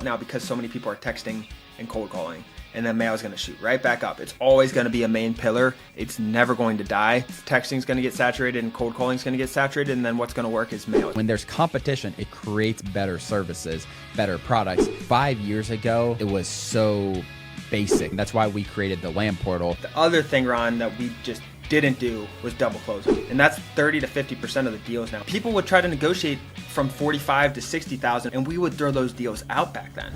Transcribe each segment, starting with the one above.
now because so many people are texting and cold calling, and then mail is going to shoot right back up. It's always going to be a main pillar. It's never going to die. Texting is going to get saturated and cold calling is going to get saturated, and then what's going to work is mail. When there's competition, it creates better services, better products. 5 years ago, it was so basic. That's why we created the land portal. The other thing, Ron, that we just didn't do was double closing, and that's 30 to 50% of the deals now. People would try to negotiate from 45 to 60,000, and we would throw those deals out back then.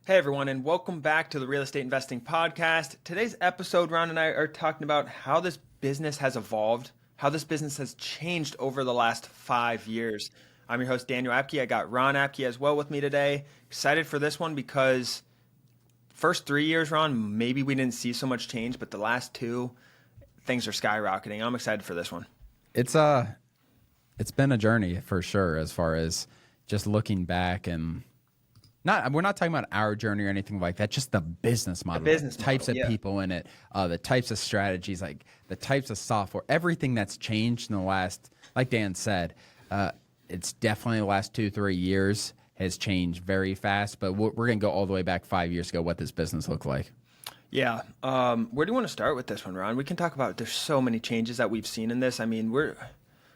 Hey everyone, and welcome back to the Real Estate Investing Podcast. Today's episode, Ron and I are talking about how this business has evolved, how this business has changed over the last 5 years. I'm your host, Daniel Apke. I got Ron Apke as well with me today. Excited for this one because first 3 years, Ron, maybe we didn't see so much change, but the last two, things are skyrocketing. I'm excited for this one. It's been a journey for sure, as far as just looking back, and we're not talking about our journey or anything like that, just the business model, the types of people in it, the types of strategies, like the types of software, everything that's changed in the last, like Dan said, it's definitely the last 2-3 years has changed very fast, but we're going to go all the way back 5 years ago, what this business looked like. Yeah. Where do you want to start with this one, Ron? We can talk about, there's so many changes that we've seen in this. I mean, where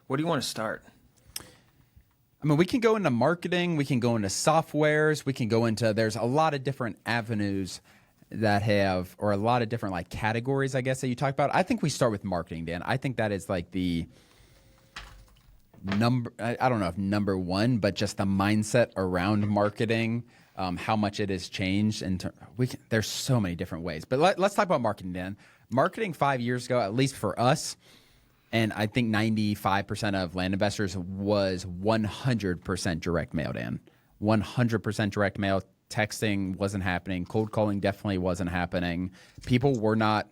do you want to start? I mean, we can go into marketing, we can go into softwares, there's a lot of different avenues that have, or a lot of different like categories, I guess, that you talk about. I think we start with marketing, Dan. I think that is like the I don't know if number one, but just the mindset around marketing, how much it has changed. And there's so many different ways, but let's talk about marketing, Dan. Marketing 5 years ago, at least for us, and I think 95% of land investors, was 100% direct mail, Dan. 100% direct mail. Texting wasn't happening. Cold calling definitely wasn't happening. People were not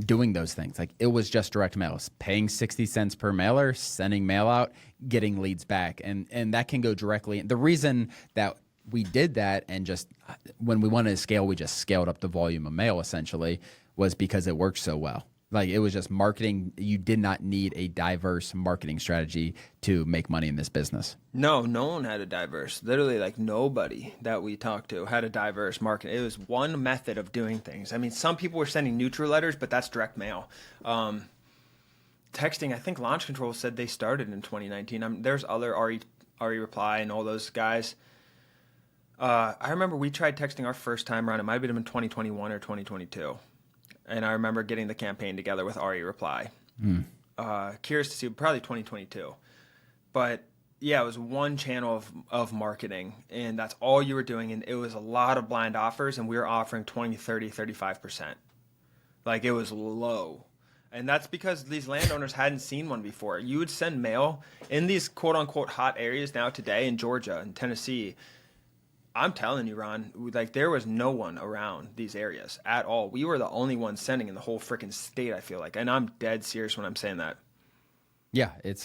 doing those things. Like, it was just direct mail, paying 60 cents per mailer, sending mail out, getting leads back. And that can go directly. The reason that we did that, and just when we wanted to scale, we just scaled up the volume of mail essentially, was because it worked so well. Like, it was just marketing. You did not need a diverse marketing strategy to make money in this business. No one had a diverse. Literally, like, nobody that we talked to had a diverse market. It was one method of doing things. I mean, some people were sending neutral letters, but that's direct mail. Texting, I think Launch Control said they started in 2019. There's other RE Reply and all those guys. I remember we tried texting our first time around. It might have been in 2021 or 2022. And I remember getting the campaign together with RE Reply. Curious to see, probably 2022. But yeah, it was one channel of marketing, and that's all you were doing. And it was a lot of blind offers, and we were offering 20, 30, 35%. Like, it was low. And that's because these landowners hadn't seen one before. You would send mail in these quote unquote hot areas now today in Georgia and Tennessee. I'm telling you, Ron, like, there was no one around these areas at all. We were the only ones sending in the whole freaking state, I feel like. And I'm dead serious when I'm saying that. Yeah, it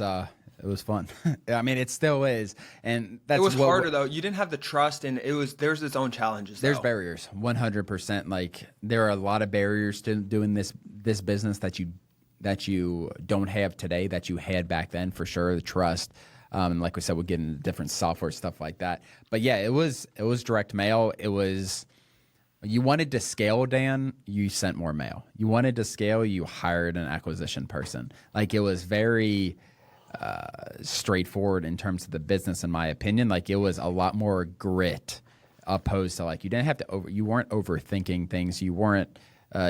was fun. I mean, it still is. And that's, it was harder though. You didn't have the trust, and there's its own challenges. There's barriers, 100%. Like, there are a lot of barriers to doing this business that you don't have today that you had back then, for sure. The trust. And like we said, we'll get into different software, stuff like that. But yeah, it was direct mail. You wanted to scale, Dan, you sent more mail. You wanted to scale, you hired an acquisition person. Like, it was very straightforward in terms of the business, in my opinion. Like, it was a lot more grit, opposed to, like, you weren't overthinking things. You weren't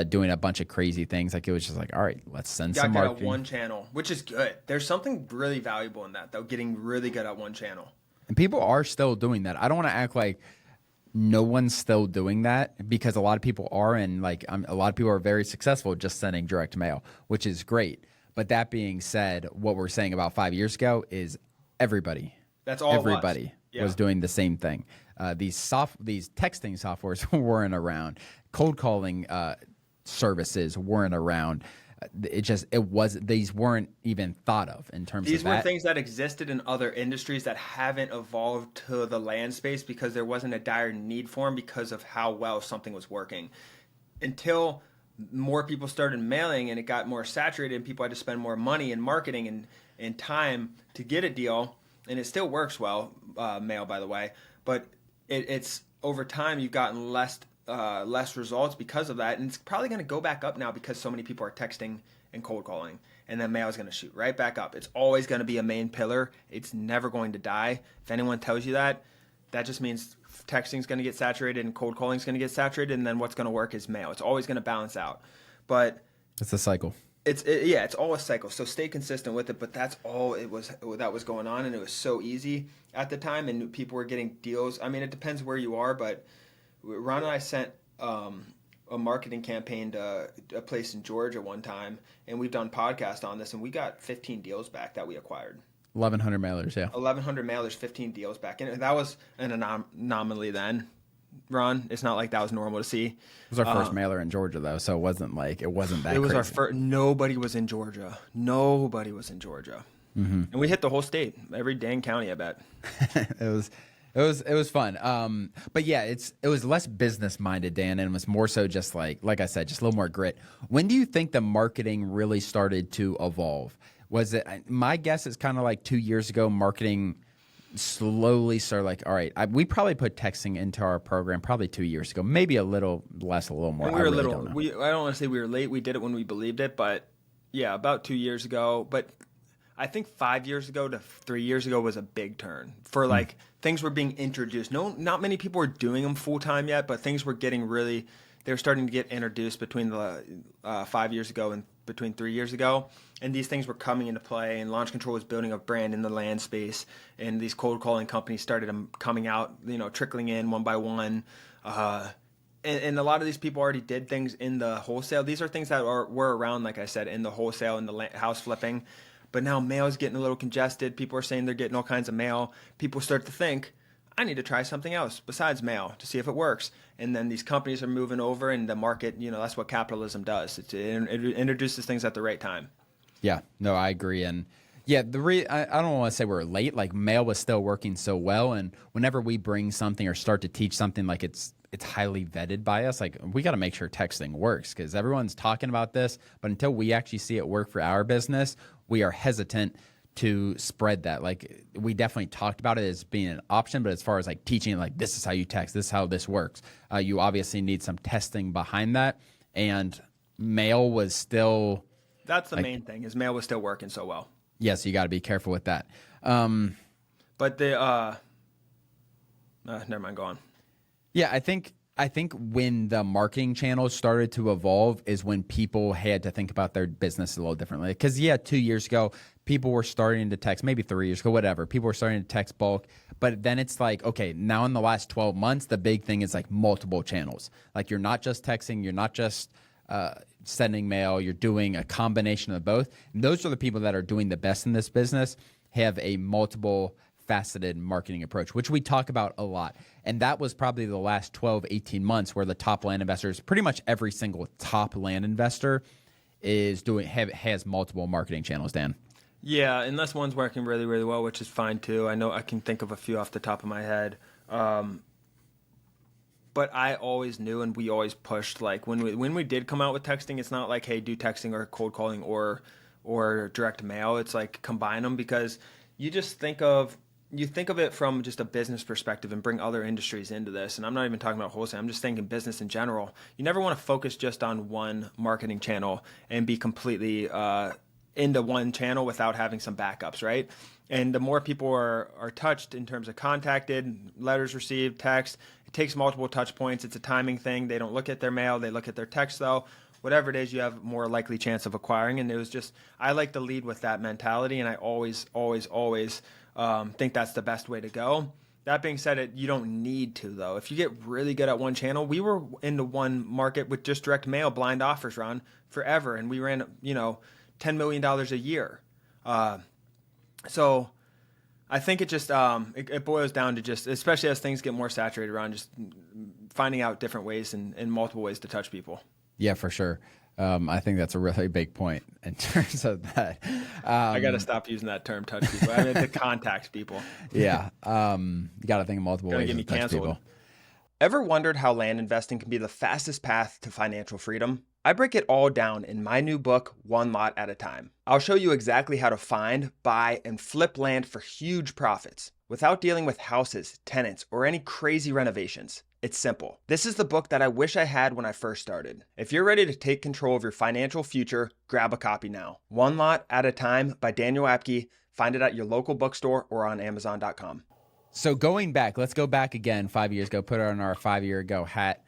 doing a bunch of crazy things. Like, it was just like, all right, let's send some marketing. Got good at one channel, which is good. There's something really valuable in that, though, getting really good at one channel. And people are still doing that. I don't want to act like no one's still doing that, because a lot of people are, and like a lot of people are very successful just sending direct mail, which is great. But that being said, what we're saying about 5 years ago is everybody was doing the same thing. These texting softwares weren't around. Cold calling services weren't around. These weren't even thought of in terms of that. These were things that existed in other industries that haven't evolved to the land space because there wasn't a dire need for them because of how well something was working. Until more people started mailing and it got more saturated and people had to spend more money in marketing and time to get a deal, and it still works well, mail, by the way, but it's over time you've gotten less results because of that, and it's probably going to go back up now because so many people are texting and cold calling, and then mail is going to shoot right back up. It's always going to be a main pillar. It's never going to die. If anyone tells you that, that just means texting is going to get saturated and cold calling is going to get saturated, and then what's going to work is mail. It's always going to balance out. But it's a cycle. It's all a cycle. So stay consistent with it. But that's all that was going on, and it was so easy at the time, and people were getting deals. I mean, it depends where you are, but Ron and I sent a marketing campaign to a place in Georgia one time, and we've done podcasts on this, and we got 15 deals back that we acquired. 1,100 mailers, yeah. 1,100 mailers, 15 deals back. And that was an anomaly then, Ron. It's not like that was normal to see. It was our first mailer in Georgia, though, so it wasn't that It was crazy. our first. Nobody was in Georgia. Mm-hmm. And we hit the whole state, every dang county, I bet. It was fun. But yeah, it was less business minded, Dan, and it was more so just like I said, just a little more grit. When do you think the marketing really started to evolve? Was it, my guess is kind of like 2 years ago, marketing slowly started like, all right, we probably put texting into our program probably 2 years ago, maybe a little less, a little more. And we were I don't want to say we were late. We did it when we believed it, but yeah, about 2 years ago. But I think 5 years ago to 3 years ago was a big turn for like things were being introduced. Not many people were doing them full time yet, but things were getting they were starting to get introduced between the 5 years ago and between 3 years ago. And these things were coming into play, and Launch Control was building a brand in the land space, and these cold calling companies started coming out, trickling in one by one. And a lot of these people already did things in the wholesale. These are things that were around, like I said, in the wholesale and the house flipping. But now mail is getting a little congested. People are saying they're getting all kinds of mail. People start to think, I need to try something else besides mail to see if it works. And then these companies are moving over, and the market, that's what capitalism does. It introduces things at the right time. Yeah, no, I agree. And yeah, I don't want to say we're late. Like, mail was still working so well, and whenever we bring something or start to teach something, like it's highly vetted by us. Like, we got to make sure texting works, because everyone's talking about this, but until we actually see it work for our business, we are hesitant to spread that. Like, we definitely talked about it as being an option, but as far as like teaching, like, this is how you text, this is how this works, you obviously need some testing behind that. And mail was still... That's the main thing, is mail was still working so well. Yes, you got to be careful with that. But never mind, go on. Yeah, I think when the marketing channels started to evolve is when people had to think about their business a little differently. Because 2 years ago, people were starting to text, maybe 3 years ago, whatever. People were starting to text bulk. But then it's like, okay, now in the last 12 months, the big thing is like multiple channels. Like, you're not just texting, you're not just sending mail, you're doing a combination of both. And those are the people that are doing the best in this business, have a multiple faceted marketing approach, which we talk about a lot. And that was probably the last 12, 18 months where the top land investors, pretty much every single top land investor has multiple marketing channels, Dan. Yeah, unless one's working really, really well, which is fine too. I know I can think of a few off the top of my head. But I always knew, and we always pushed, like when we did come out with texting, it's not like, hey, do texting or cold calling or direct mail. It's like combine them, because you think of it from just a business perspective and bring other industries into this. And I'm not even talking about wholesale. I'm just thinking business in general. You never want to focus just on one marketing channel and be completely into one channel without having some backups, right? And the more people are touched in terms of contacted, letters received, text, it takes multiple touch points. It's a timing thing. They don't look at their mail. They look at their text, though. Whatever it is, you have more likely chance of acquiring. And it was just, I like to lead with that mentality, and I always think that's the best way to go. That being said, you don't need to, though. If you get really good at one channel, we were into one market with just direct mail, blind offers, Ron, forever. And we ran, $10 million a year. So I think it just it boils down to just, especially as things get more saturated, around just finding out different ways and multiple ways to touch people. Yeah, for sure. I think that's a really big point in terms of that. I got to stop using that term, touch people. I mean, to contact people. Yeah. You got to think of multiple ways to touch people. Ever wondered how land investing can be the fastest path to financial freedom? I break it all down in my new book, One Lot at a Time. I'll show you exactly how to find, buy, and flip land for huge profits without dealing with houses, tenants, or any crazy renovations. It's simple. This is the book that I wish I had when I first started. If you're ready to take control of your financial future, grab a copy now. One Lot at a Time by Daniel Apke. Find it at your local bookstore or on Amazon.com. So going back, let's go back again 5 years ago, put on our 5 year ago hat.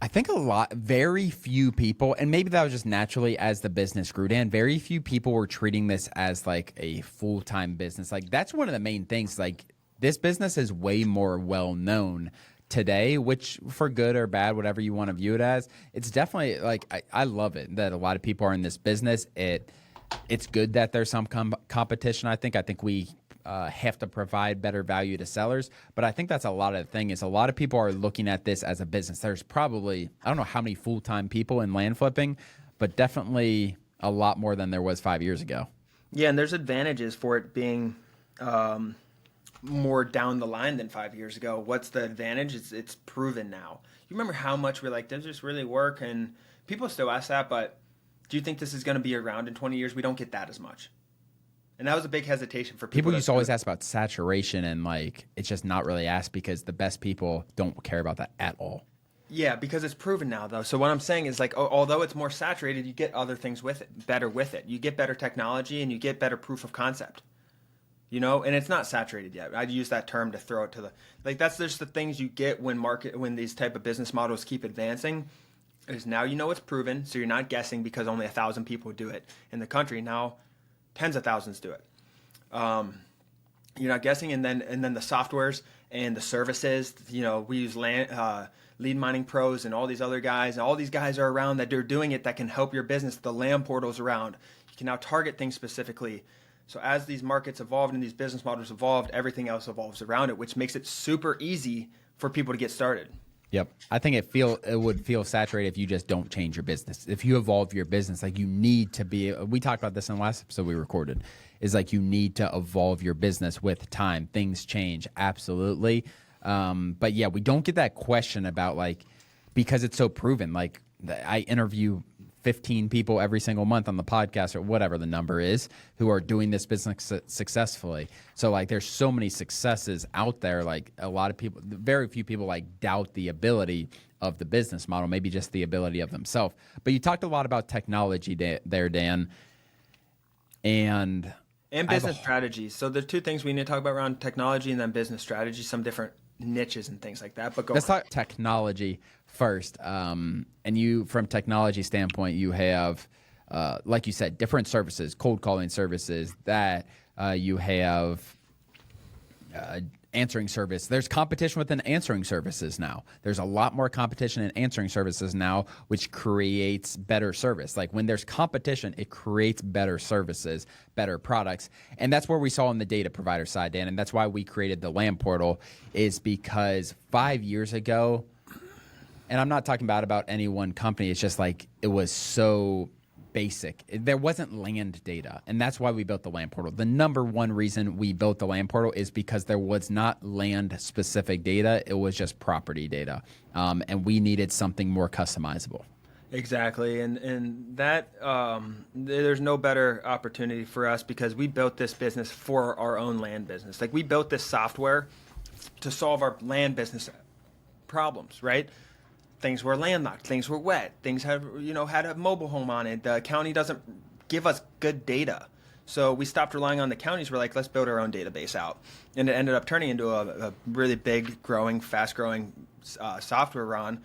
I think very few people, and maybe that was just naturally as the business grew, Dan, very few people were treating this as like a full-time business. Like that's one of the main things. Like this business is way more well-known today, which for good or bad, whatever you want to view it as, it's definitely like, I love it that a lot of people are in this business. It's good that there's some competition. I think we have to provide better value to sellers. But I think that's a lot of the thing is a lot of people are looking at this as a business. There's probably, I don't know how many full-time people in land flipping, but definitely a lot more than there was 5 years ago. Yeah, and there's advantages for it being more down the line than 5 years ago. What's the advantage? It's proven now. You remember how much we're like, does this really work? And people still ask that, but do you think this is going to be around in 20 years? We don't get that as much. And that was a big hesitation for people. People used to always ask about saturation, and like it's just not really asked because the best people don't care about that at all. Yeah, because it's proven now, though. So what I'm saying is like, although it's more saturated, you get other things with it, better with it. You get better technology, and you get better proof of concept. You know, and it's not saturated yet. I'd use that term to throw it to that's just the things you get when these type of business models keep advancing. Is now you know it's proven, so you're not guessing because only 1,000 people do it in the country. Now tens of thousands do it. You're not guessing, and then the softwares and the services. You know, we use Lead Mining Pros and all these other guys, and all these guys are around that are doing it that can help your business. The land portal's around. You can now target things specifically. So as these markets evolved and these business models evolved, everything else evolves around it, which makes it super easy for people to get started. Yep. I think it would feel saturated if you just don't change your business. If you evolve your business, like you need to be, we talked about this in the last episode we recorded, is like you need to evolve your business with time. Things change. Absolutely. But yeah, we don't get that question about like, because it's so proven, like I interview 15 people every single month on the podcast or whatever the number is who are doing this business successfully. So like there's so many successes out there. Like a lot of people, very few people like doubt the ability of the business model, maybe just the ability of themselves. But you talked a lot about technology there, Dan. And business strategies. So there's two things we need to talk about around technology and then business strategy, some different niches and things like that. But let's talk technology first. And you, from technology standpoint, you have, like you said, different services, cold calling services that you have answering service. There's competition within answering services now. There's a lot more competition in answering services now, which creates better service. Like when there's competition, it creates better services, better products. And that's where we saw on the data provider side, Dan. And that's why we created the land portal, is because 5 years ago, and I'm not talking about any one company, it's just like it was so basic. There wasn't land data, and that's why we built the land portal. The number one reason we built the land portal is because there was not land-specific data. It was just property data, and we needed something more customizable. Exactly, and that there's no better opportunity for us because we built this business for our own land business. Like we built this software to solve our land business problems, right? Things were landlocked, things were wet, things had a mobile home on it. The county doesn't give us good data. So we stopped relying on the counties. We're like, let's build our own database out. And it ended up turning into a really big, growing, fast-growing software, Ron.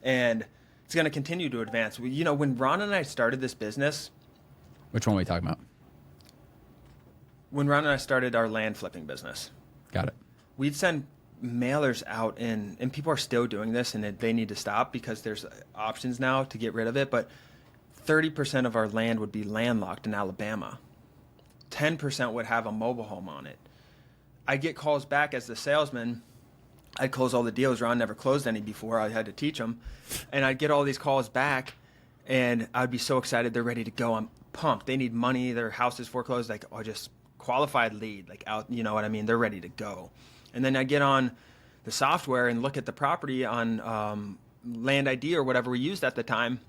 And it's going to continue to advance. When Ron and I started this business. Which one are we talking about? When Ron and I started our land flipping business. Got it. We'd send mailers out, and people are still doing this, and they need to stop because there's options now to get rid of it. But 30% of our land would be landlocked in Alabama. 10% would have a mobile home on it. I'd get calls back as the salesman. I'd close all the deals. Ron never closed any before. I had to teach him. And I'd get all these calls back, and I'd be so excited. They're ready to go. I'm pumped. They need money. Their house is foreclosed. Like, just qualified lead. Like, out. You know what I mean? They're ready to go. And then I get on the software and look at the property on Land ID or whatever we used at the time,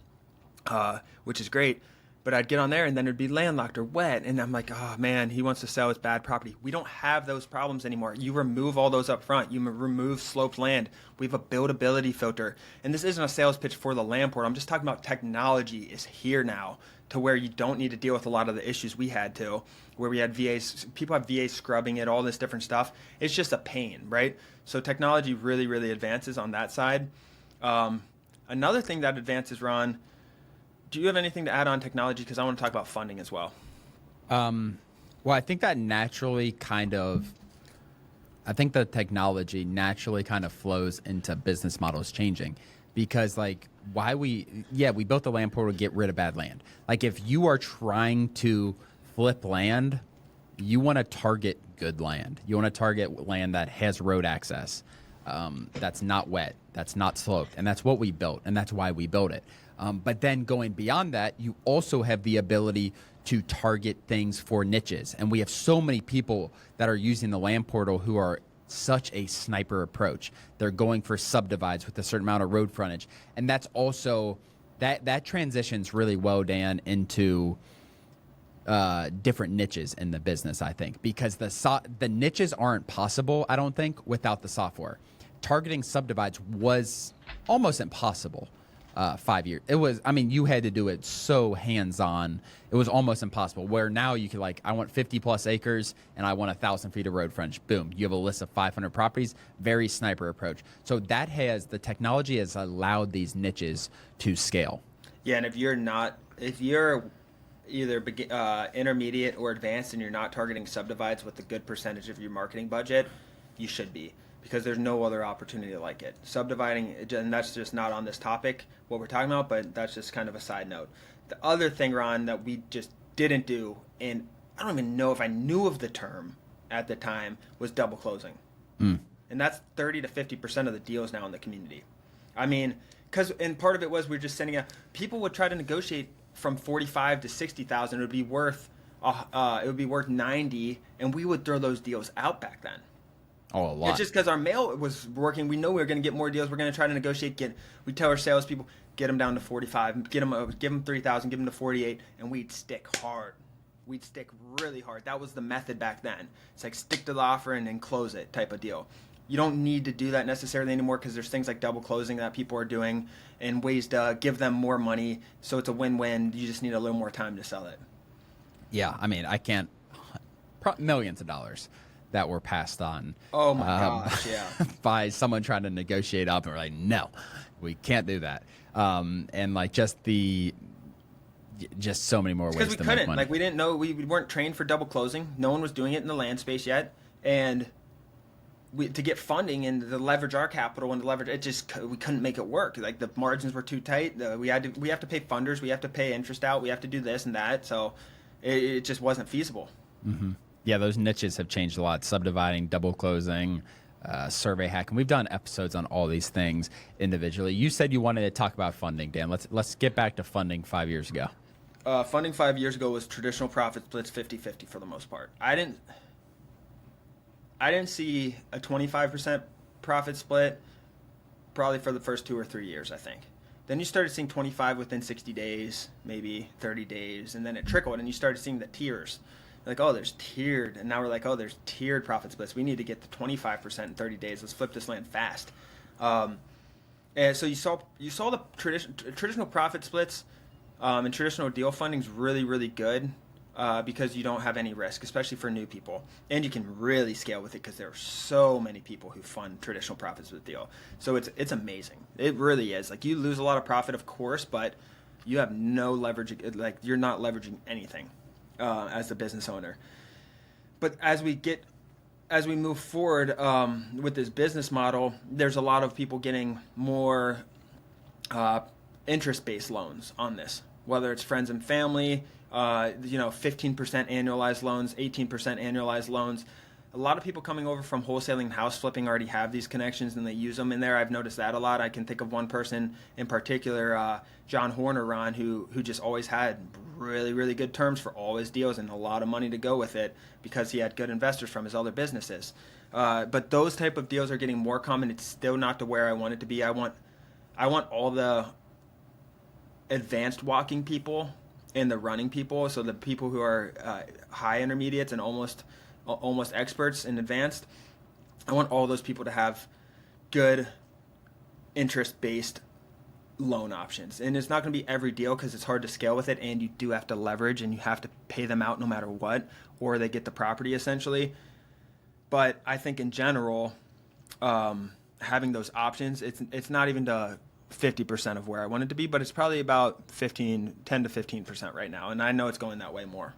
which is great. But I'd get on there and then it'd be landlocked or wet. And I'm like, oh man, he wants to sell his bad property. We don't have those problems anymore. You remove all those up front. You remove sloped land. We have a buildability filter. And this isn't a sales pitch for the land portal. I'm just talking about technology is here now to where you don't need to deal with a lot of the issues we had to, where we had VAs, people have VAs scrubbing it, all this different stuff. It's just a pain, right? So technology really, really advances on that side. Another thing that advances, Ron, do you have anything to add on technology? Because I want to talk about funding as well. Well, I think that I think the technology naturally kind of flows into business models changing because we built the land portal to get rid of bad land. Like if you are trying to flip land, you want to target good land. You want to target land that has road access, that's not wet, that's not sloped. And that's what we built. And that's why we built it. But then going beyond that, you also have the ability to target things for niches. And we have so many people that are using the land portal who are such a sniper approach. They're going for subdivides with a certain amount of road frontage. And that's also, that transitions really well, Dan, into different niches in the business, I think. Because the niches aren't possible, I don't think, without the software. Targeting subdivides was almost impossible. 5 years. It was, you had to do it so hands-on. It was almost impossible. Where now you could I want 50 plus acres and I want 1,000 feet of road frontage. Boom. You have a list of 500 properties. Very sniper approach. So the technology has allowed these niches to scale. Yeah. And if you're either intermediate or advanced and you're not targeting subdivides with a good percentage of your marketing budget, you should be. Because there's no other opportunity like it. Subdividing, and that's just not on this topic, what we're talking about, but that's just kind of a side note. The other thing, Ron, that we just didn't do, and I don't even know if I knew of the term at the time, was double closing. And that's 30 to 50% of the deals now in the community. And part of it was we're just people would try to negotiate from 45 to 60,000. It would be worth 90, and we would throw those deals out back then. Oh, a lot. It's just because our mail was working. We know we were going to get more deals. We're going to try to negotiate. We tell our salespeople, get them down to 45, give them 3,000, give them to 48, and we'd stick hard. We'd stick really hard. That was the method back then. It's like stick to the offer and then close it type of deal. You don't need to do that necessarily anymore because there's things like double closing that people are doing and ways to give them more money. So it's a win-win. You just need a little more time to sell it. Yeah, I can't. Millions of dollars that were passed on. Oh my gosh, yeah. By someone trying to negotiate up, and we're like, no, we can't do that. Just so many more ways to make money. Because we couldn't. We didn't know. We weren't trained for double closing. No one was doing it in the land space yet, and to get funding and to leverage our capital and to leverage we couldn't make it work. The margins were too tight. We have to pay funders. We have to pay interest out. We have to do this and that. So it just wasn't feasible. Mm-hmm. Yeah, those niches have changed a lot. Subdividing, double closing, survey hacking. We've done episodes on all these things individually. You said you wanted to talk about funding, Dan. Let's get back to funding 5 years ago. Funding 5 years ago was traditional profit splits 50-50 for the most part. I didn't see a 25% profit split probably for the first 2 or 3 years, I think. Then you started seeing 25 within 60 days, maybe 30 days, and then it trickled, and you started seeing the tiers. There's tiered, and now we're there's tiered profit splits. We need to get to 25% in 30 days. Let's flip this land fast. And so you saw the traditional profit splits and traditional deal funding is really, really good because you don't have any risk, especially for new people. And you can really scale with it because there are so many people who fund traditional profit split deal. So it's amazing. It really is. You lose a lot of profit, of course, but you have no leverage. You're not leveraging anything. As the business owner. But as we move forward with this business model, there's a lot of people getting more interest-based loans on this, whether it's friends and family, 15% annualized loans, 18% annualized loans. A lot of people coming over from wholesaling and house flipping already have these connections and they use them in there. I've noticed that a lot. I can think of one person in particular, John Horner, Ron, who just always had really, really good terms for all his deals and a lot of money to go with it because he had good investors from his other businesses. But those type of deals are getting more common. It's still not to where I want it to be. I want all the advanced walking people and the running people, so the people who are high intermediates and almost experts in advanced. I want all those people to have good interest-based loan options. And it's not going to be every deal because it's hard to scale with it, and you do have to leverage and you have to pay them out no matter what, or they get the property essentially. But I think in general, having those options, it's not even to 50% of where I want it to be, but it's probably about 10 to 15% right now. And I know it's going that way more.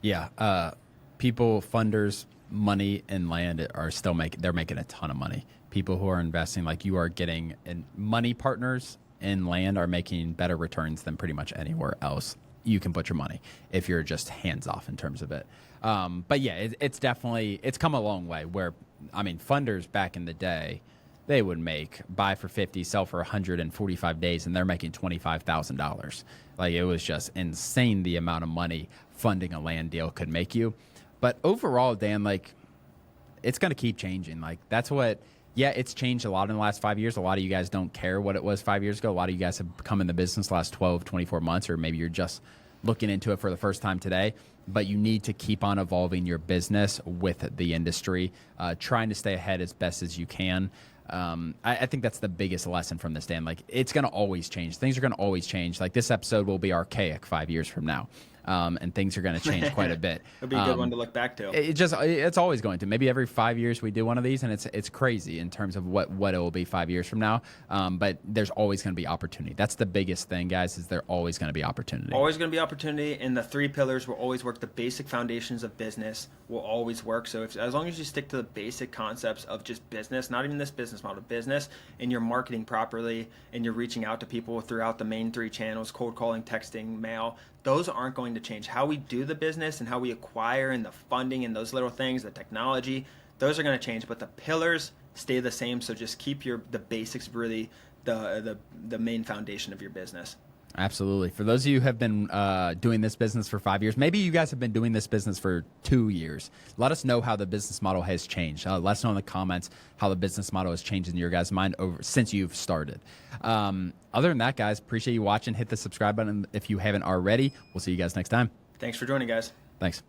Yeah. People, funders, money and land are still they're making a ton of money. People who are investing, like you are getting, and money partners in land are making better returns than pretty much anywhere else you can put your money if you're just hands off in terms of it. But yeah, it's definitely, it's come a long way where, I mean, funders back in the day, they would buy for 50, sell for 145 days, and they're making $25,000. Like, it was just insane the amount of money funding a land deal could make you. But overall, Dan, like, it's going to keep changing. Like, that's what, yeah, it's changed a lot in the last 5 years. A lot of you guys don't care what it was 5 years ago. A lot of you guys have come in the business the last 12, 24 months, or maybe you're just looking into it for the first time today. But you need to keep on evolving your business with the industry, trying to stay ahead as best as you can. I think that's the biggest lesson from this, Dan. Like, it's going to always change. Things are going to always change. Like, this episode will be archaic 5 years from now. And things are going to change quite a bit. It'll be a good one to look back to. It's always going to. Maybe every 5 years we do one of these, and it's crazy in terms of what it will be 5 years from now. But there's always going to be opportunity. That's the biggest thing, guys, is there always going to be opportunity. Always going to be opportunity, and the 3 pillars will always work. The basic foundations of business will always work. So as long as you stick to the basic concepts of just business, not even this business model, business, and you're marketing properly, and you're reaching out to people throughout the main 3 channels, cold calling, texting, mail, those aren't going to change. How we do the business and how we acquire and the funding and those little things, the technology, those are going to change, but the pillars stay the same. So just keep the basics really the main foundation of your business. Absolutely. For those of you who have been doing this business for 5 years, maybe you guys have been doing this business for 2 years. Let us know how the business model has changed. Let us know in the comments how the business model has changed in your guys' mind since you've started. Other than that, guys, appreciate you watching. Hit the subscribe button if you haven't already. We'll see you guys next time. Thanks for joining, guys. Thanks.